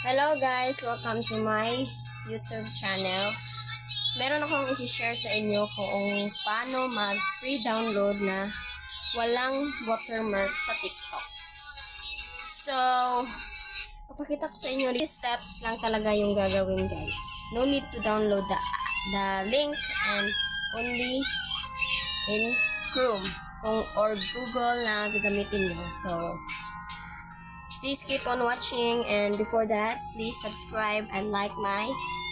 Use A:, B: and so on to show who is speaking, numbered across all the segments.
A: Hello guys! Welcome to my YouTube channel. Meron akong isi-share sa inyo kung paano mag-free download na walang watermark sa TikTok. So, papakita ko sa inyo, these steps lang talaga yung gagawin guys. No need to download the link and only in Chrome or Google na gagamitin nyo. So, please keep on watching, and before that, please subscribe and like my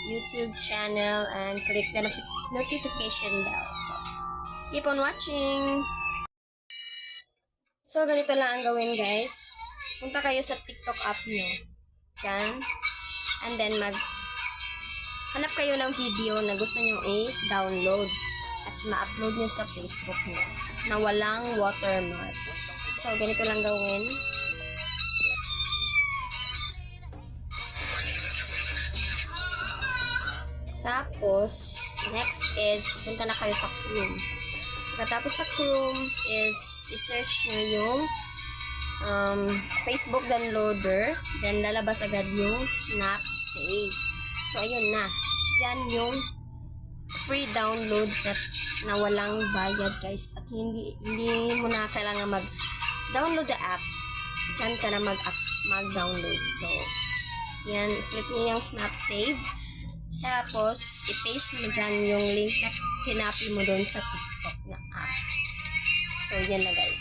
A: YouTube channel and click the notification bell. So, keep on watching! So, ganito lang ang gawin guys. Punta kayo sa TikTok app nyo. Diyan. And then hanap kayo ng video na gusto nyo i-download at ma-upload nyo sa Facebook nyo na walang watermark. So, ganito lang gawin. Tapos, next is, punta na kayo sa Chrome. Pagkatapos sa Chrome is, i-search nyo yung Facebook downloader. Then, lalabas agad yung Snapsave. So, ayun na. Yan yung free download na walang bayad, guys. At hindi mo na kailangan mag-download the app. Diyan ka na mag-download. So, yan. Click nyo yung Snapsave. Tapos, i-paste mo dyan yung link na kinapi mo doon sa TikTok na app. So, yan na guys.